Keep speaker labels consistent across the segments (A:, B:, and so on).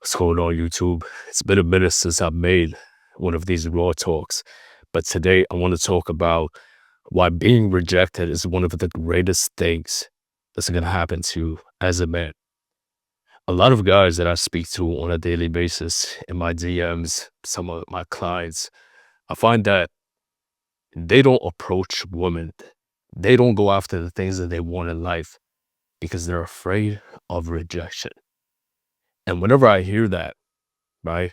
A: What's going on, YouTube? It's been a minute since I made one of these raw talks, but today I want to talk about why being rejected is one of the greatest things that's going to happen to you as a man. A lot of guys that I speak to on a daily basis in my DMs, some of my clients, I find that they don't approach women. They don't go after the things that they want in life because they're afraid of rejection. And whenever I hear that, right?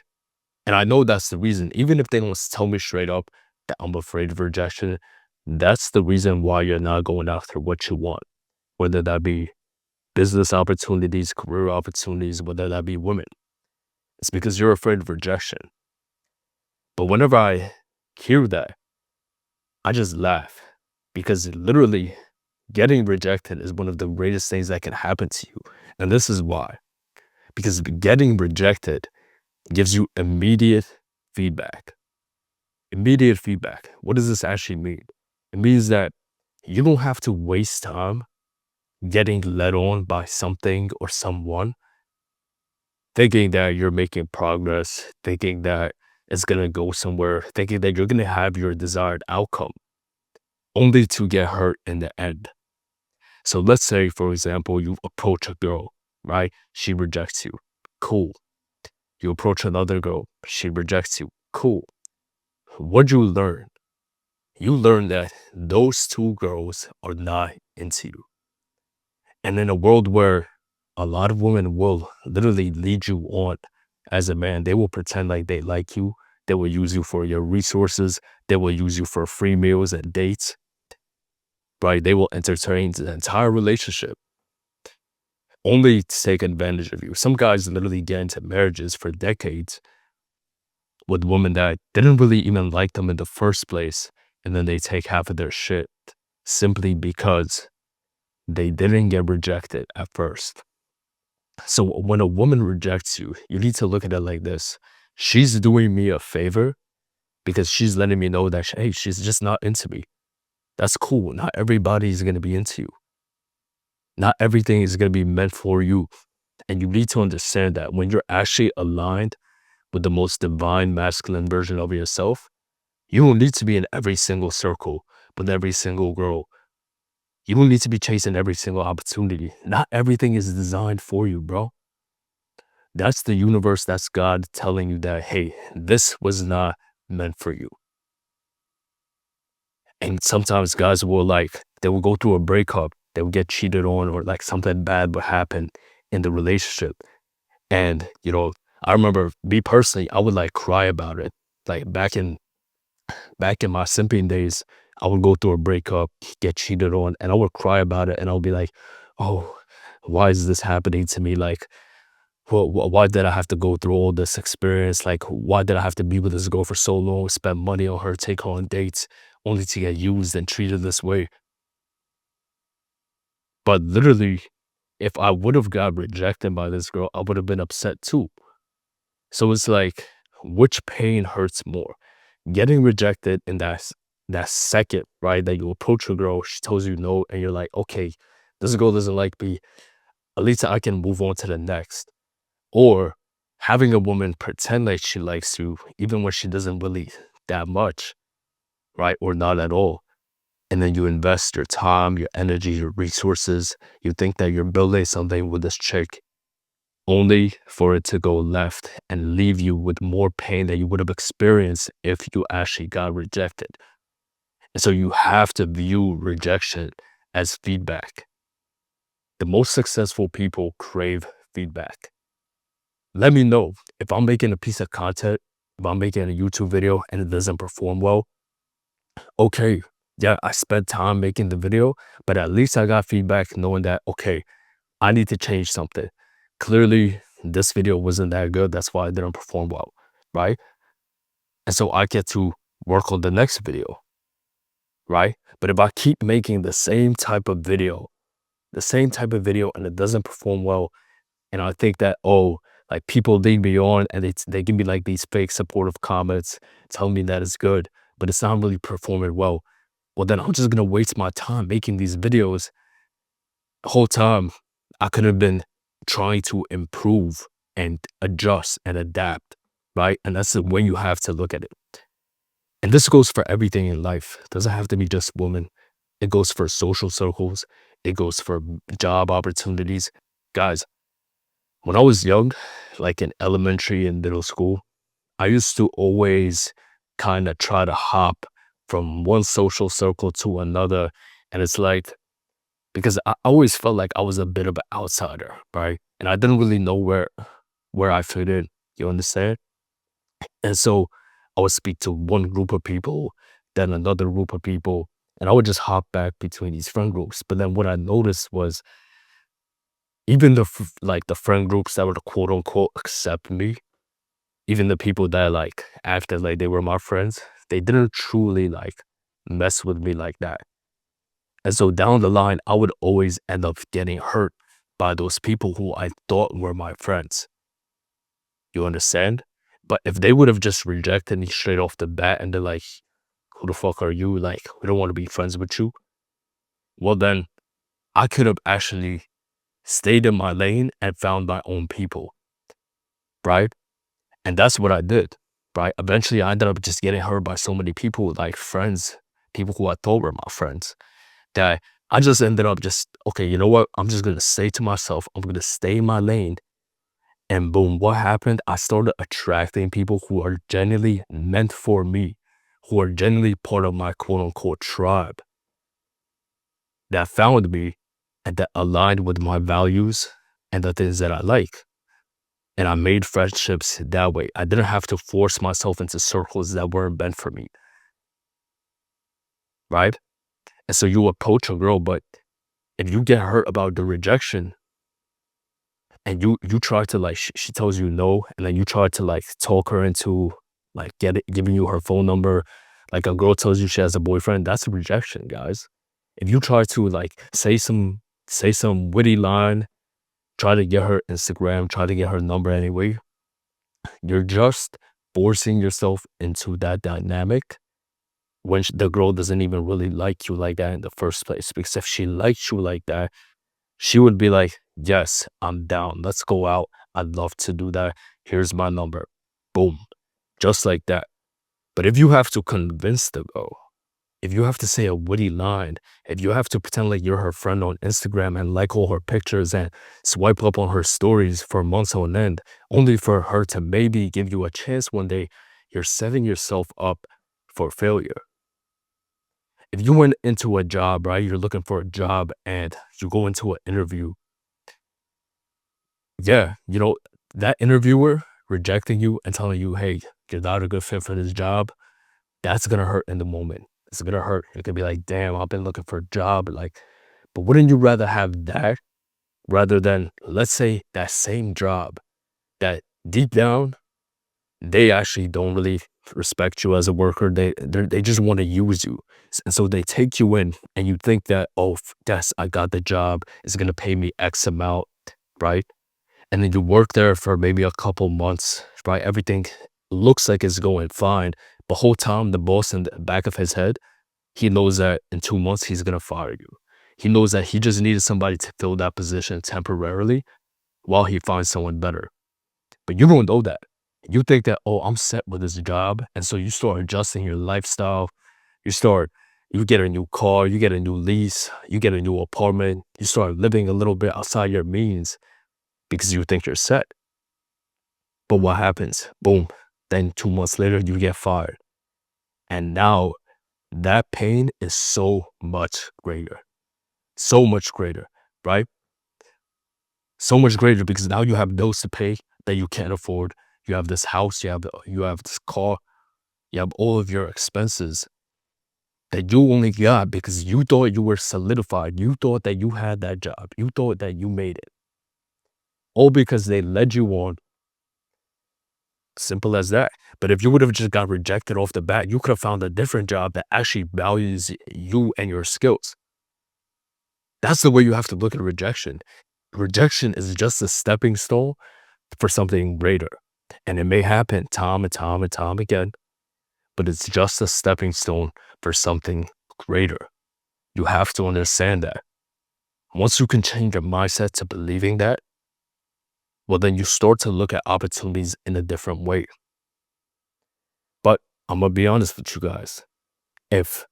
A: And I know that's the reason, even if they don't tell me straight up that I'm afraid of rejection, that's the reason why you're not going after what you want, whether that be business opportunities, career opportunities, whether that be women. It's because you're afraid of rejection. But whenever I hear that, I just laugh because literally getting rejected is one of the greatest things that can happen to you. And this is why. Because getting rejected gives you immediate feedback. Immediate feedback. What does this actually mean? It means that you don't have to waste time getting led on by something or someone, thinking that you're making progress, thinking that it's going to go somewhere, thinking that you're going to have your desired outcome, only to get hurt in the end. So let's say, for example, you approach a girl, right? She rejects you. Cool. You approach another girl. She rejects you. Cool. What'd you learn? You learn that those two girls are not into you. And in a world where a lot of women will literally lead you on as a man, they will pretend like they like you. They will use you for your resources. They will use you for free meals and dates, right? They will entertain the entire relationship only to take advantage of you. Some guys literally get into marriages for decades with women that didn't really even like them in the first place. And then they take half of their shit simply because they didn't get rejected at first. So when a woman rejects you, you need to look at it like this. She's doing me a favor because she's letting me know that, hey, she's just not into me. That's cool. Not everybody is going to be into you. Not everything is going to be meant for you. And you need to understand that when you're actually aligned with the most divine masculine version of yourself, you don't need to be in every single circle with every single girl. You don't need to be chasing every single opportunity. Not everything is designed for you, bro. That's the universe, that's God telling you that, hey, this was not meant for you. And sometimes guys will they will go through a breakup, they will get cheated on, or like something bad will happen in the relationship. And, I remember me personally, I would cry about it. Like back in my simping days, I would go through a breakup, get cheated on, and I would cry about it. And I would be like, oh, why is this happening to me? Well, why did I have to go through all this experience? Why did I have to be with this girl for so long, spend money on her, take her on dates, only to get used and treated this way? But literally, if I would have got rejected by this girl, I would have been upset too. So it's like, which pain hurts more? Getting rejected in that second, right? That you approach a girl, she tells you no, and you're like, okay, this girl doesn't like me. At least I can move on to the next. Or having a woman pretend like she likes you, even when she doesn't really that much, right? Or not at all. And then you invest your time, your energy, your resources. You think that you're building something with this chick, only for it to go left and leave you with more pain that you would have experienced if you actually got rejected. And so you have to view rejection as feedback. The most successful people crave feedback. Let me know if I'm making a piece of content, if I'm making a YouTube video and it doesn't perform well. Okay, yeah, I spent time making the video, but at least I got feedback knowing that, okay, I need to change something. Clearly, this video wasn't that good. That's why it didn't perform well, right? And so I get to work on the next video, right? But if I keep making the same type of video, and it doesn't perform well, and I think that, oh, people lead me on and they give me these fake supportive comments telling me that it's good, but it's not really performing well. Well, then I'm just going to waste my time making these videos. The whole time I could have been trying to improve and adjust and adapt, right? And that's the way you have to look at it. And this goes for everything in life. It doesn't have to be just women. It goes for social circles. It goes for job opportunities. Guys, when I was young, like in elementary and middle school, I used to always kind of try to hop from one social circle to another. And it's like, because I always felt like I was a bit of an outsider, right? And I didn't really know where I fit in. You understand? And so I would speak to one group of people, then another group of people, and I would just hop back between these friend groups. But then what I noticed was even like the friend groups that would quote unquote accept me, even the people that like acted like they were my friends, they didn't truly like mess with me like that. And so down the line, I would always end up getting hurt by those people who I thought were my friends. You understand? But if they would have just rejected me straight off the bat and they're like, who the fuck are you? Like, we don't want to be friends with you. Well, then I could have actually stayed in my lane and found my own people, right? And that's what I did, right? Eventually, I ended up just getting hurt by so many people, like friends, people who I thought were my friends, that I just ended up just, okay, you know what? I'm just going to say to myself, I'm going to stay in my lane. And boom, what happened? I started attracting people who are genuinely meant for me, who are genuinely part of my quote unquote tribe that found me and that aligned with my values and the things that I like. And I made friendships that way. I didn't have to force myself into circles that weren't meant for me, right? And so you approach a girl, but if you get hurt about the rejection and you try to like she tells you no, and then you try to like talk her into like giving you her phone number, like a girl tells you she has a boyfriend, that's a rejection, guys. If you try to like say some witty line, try to get her Instagram, try to get her number anyway, you're just forcing yourself into that dynamic when the girl doesn't even really like you like that in the first place. Because if she liked you like that, she would be like, yes, I'm down. Let's go out. I'd love to do that. Here's my number. Boom. Just like that. But if you have to convince the girl, if you have to say a witty line, if you have to pretend like you're her friend on Instagram and like all her pictures and swipe up on her stories for months on end, only for her to maybe give you a chance one day, you're setting yourself up for failure. If you went into a job, right, you're looking for a job and you go into an interview, yeah, that interviewer rejecting you and telling you, hey, you're not a good fit for this job, that's gonna hurt in the moment. It's gonna hurt. You're gonna be like, damn, I've been looking for a job. Like, but wouldn't you rather have that rather than, let's say, that same job that deep down, they actually don't really respect you as a worker. They just want to use you. And so they take you in and you think that, oh, yes, I got the job. It's gonna pay me X amount, right? And then you work there for maybe a couple months, right? Everything looks like it's going fine. But whole time, the boss in the back of his head, he knows that in 2 months, he's going to fire you. He knows that he just needed somebody to fill that position temporarily while he finds someone better. But you don't know that. You think that, oh, I'm set with this job. And so you start adjusting your lifestyle. You get a new car, you get a new lease, you get a new apartment. You start living a little bit outside your means because you think you're set. But what happens? Boom. Then 2 months later, you get fired. And now that pain is so much greater. So much greater, right? So much greater because now you have bills to pay that you can't afford. You have this house, you have this car, you have all of your expenses that you only got because you thought you were solidified. You thought that you had that job. You thought that you made it. All because they led you on. Simple as that. But if you would have just got rejected off the bat, you could have found a different job that actually values you and your skills. That's the way you have to look at rejection. Rejection is just a stepping stone for something greater. And it may happen time and time and time again, but it's just a stepping stone for something greater. You have to understand that. Once you can change your mindset to believing that, well, then you start to look at opportunities in a different way. But I'm gonna be honest with you guys. If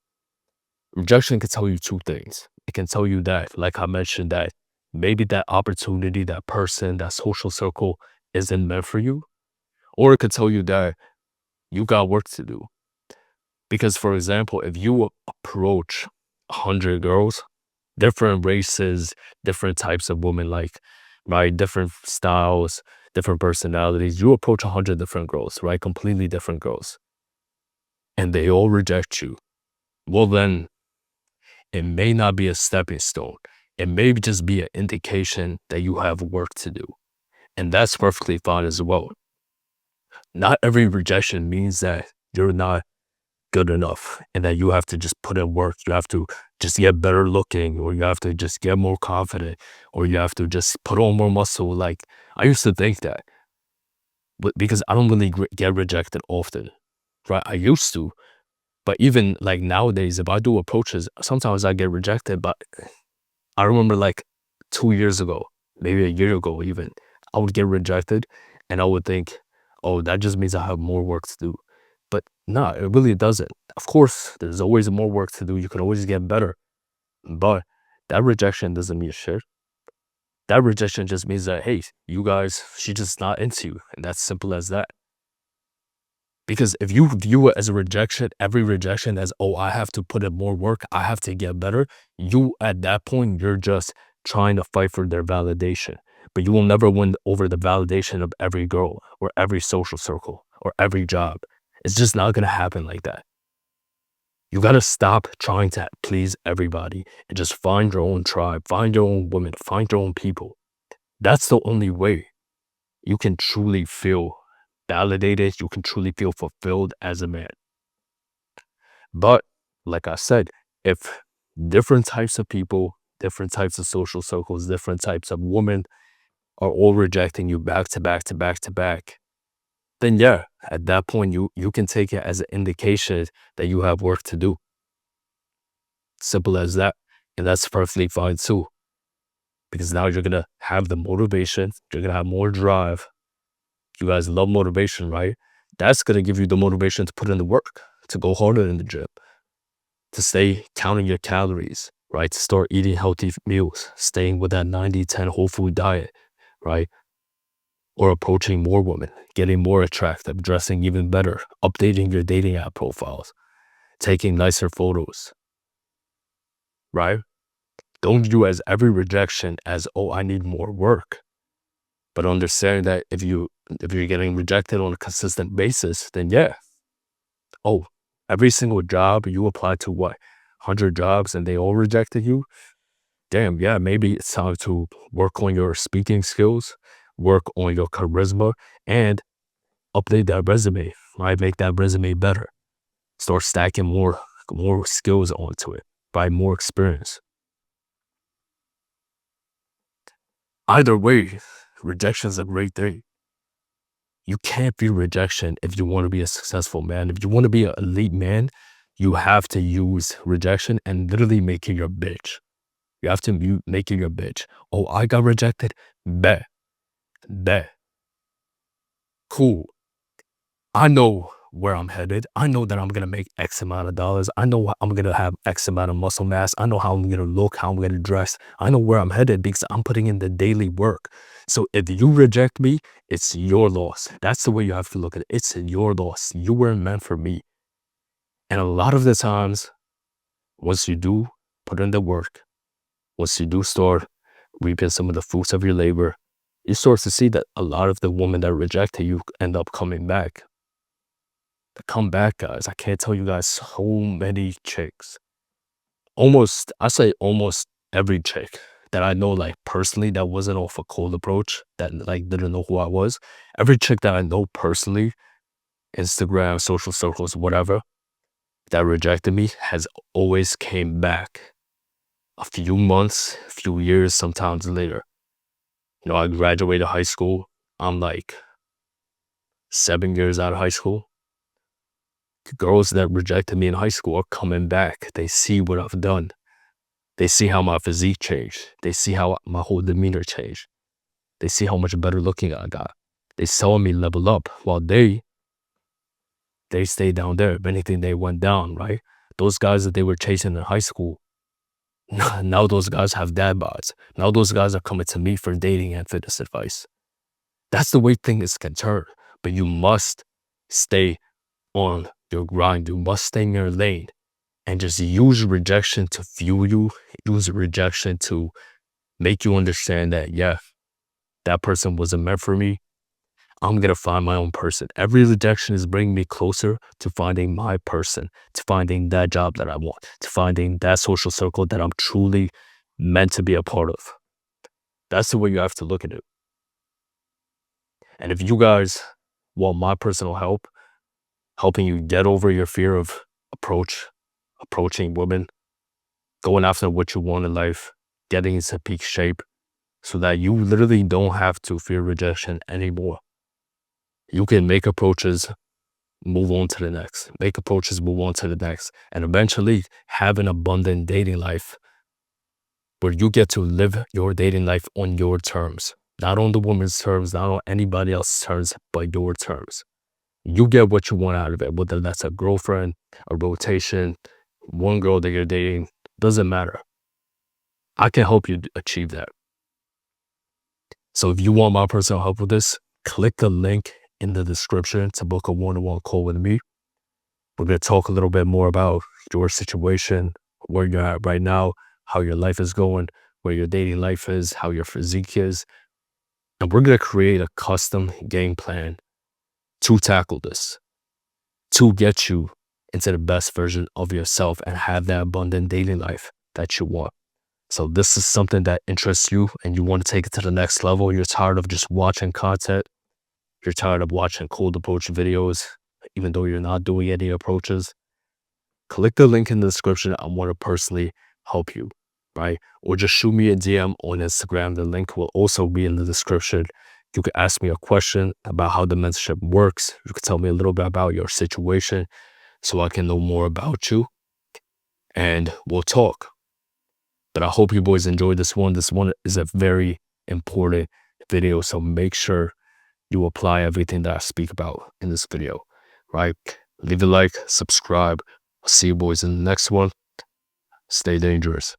A: rejection can tell you two things, it can tell you that, like I mentioned, that maybe that opportunity, that person, that social circle isn't meant for you, or it could tell you that you got work to do. Because, for example, if you approach 100 girls, different races, different types of women, like, right, different styles, different personalities, you approach 100 different girls, right, completely different girls, and they all reject you. Well, then it may not be a stepping stone. It may just be an indication that you have work to do. And that's perfectly fine as well. Not every rejection means that you're not good enough and that you have to just put in work. You have to just get better looking, or you have to just get more confident, or you have to just put on more muscle. Like, I used to think that, but because I don't really get rejected often, right? I used to, but even like nowadays, if I do approaches, sometimes I get rejected. But I remember like 2 years ago, maybe a year ago, even, I would get rejected and I would think, oh, that just means I have more work to do. But no, it really doesn't. Of course, there's always more work to do. You can always get better. But that rejection doesn't mean shit. That rejection just means that, hey, you guys, she's just not into you. And that's simple as that. Because if you view it as a rejection, every rejection as, oh, I have to put in more work, I have to get better, you, at that point, you're just trying to fight for their validation. But you will never win over the validation of every girl or every social circle or every job. It's just not going to happen like that. You got to stop trying to please everybody and just find your own tribe, find your own women, find your own people. That's the only way you can truly feel validated. You can truly feel fulfilled as a man. But like I said, if different types of people, different types of social circles, different types of women are all rejecting you back to back to back to back, then yeah, at that point you can take it as an indication that you have work to do. Simple as that. And that's perfectly fine too. Because now you're gonna have the motivation, you're gonna have more drive. You guys love motivation, right? That's gonna give you the motivation to put in the work, to go harder in the gym, to stay counting your calories, right? To start eating healthy meals, staying with that 90-10 whole food diet, right? Or approaching more women, getting more attractive, dressing even better, updating your dating app profiles, taking nicer photos, right? Don't view as every rejection as, oh, I need more work. But understanding that if you're getting rejected on a consistent basis, then yeah. Oh, every single job you apply to, what, 100 jobs and they all rejected you? Damn, yeah, maybe it's time to work on your speaking skills, work on your charisma, and update that resume, right? Make that resume better. Start stacking more skills onto it, by more experience. Either way, rejection is a great thing. You can't be rejection if you want to be a successful man. If you want to be an elite man, you have to use rejection and literally make it your bitch. You have to make it your bitch. Oh, I got rejected? Bet. Bet. Cool. I know where I'm headed. I know that I'm going to make X amount of dollars. I know I'm going to have X amount of muscle mass. I know how I'm going to look, how I'm going to dress. I know where I'm headed because I'm putting in the daily work. So if you reject me, it's your loss. That's the way you have to look at it. It's your loss. You weren't meant for me. And a lot of the times, once you do put in the work, once you do start reaping some of the fruits of your labor, you start to see that a lot of the women that rejected you end up coming back. To come back, guys, I can't tell you guys so many chicks. I say almost every chick that I know, like personally, that wasn't off a cold approach, that like didn't know who I was. Every chick that I know personally, Instagram, social circles, whatever, that rejected me has always came back a few months, a few years, sometimes later. You know, I graduated high school. I'm like 7 years out of high school. Girls that rejected me in high school are coming back. They see what I've done. They see how my physique changed. They see how my whole demeanor changed. They see how much better looking I got. They saw me level up while they stayed down there. If anything, they went down, right? Those guys that they were chasing in high school, now those guys have dad bods. Now those guys are coming to me for dating and fitness advice. That's the way things can turn. But you must stay on your grind. You must stay in your lane and just use rejection to fuel you. Use rejection to make you understand that, yeah, that person wasn't meant for me. I'm going to find my own person. Every rejection is bringing me closer to finding my person, to finding that job that I want, to finding that social circle that I'm truly meant to be a part of. That's the way you have to look at it. And if you guys want my personal help, helping you get over your fear of approaching women, going after what you want in life, getting into peak shape so that you literally don't have to fear rejection anymore. You can make approaches, move on to the next, make approaches, move on to the next, and eventually have an abundant dating life where you get to live your dating life on your terms, not on the woman's terms, not on anybody else's terms, but your terms. You get what you want out of it, whether that's a girlfriend, a rotation, one girl that you're dating, doesn't matter. I can help you achieve that. So if you want my personal help with this, click the link in the description to book a one-on-one call with me. We're going to talk a little bit more about your situation, where you're at right now, how your life is going, where your dating life is, how your physique is. And we're going to create a custom game plan to tackle this, to get you into the best version of yourself and have that abundant dating life that you want. So this is something that interests you and you want to take it to the next level. You're tired of just watching content. You're tired of watching cold approach videos, even though you're not doing any approaches. Click the link in the description. I want to personally help you, right? Or just shoot me a DM on Instagram. The link will also be in the description. You can ask me a question about how the mentorship works. You can tell me a little bit about your situation so I can know more about you and we'll talk. But I hope you boys enjoyed this one. This one is a very important video. So make sure you apply everything that I speak about in this video, right? Leave a like, subscribe. I'll see you boys in the next one. Stay dangerous.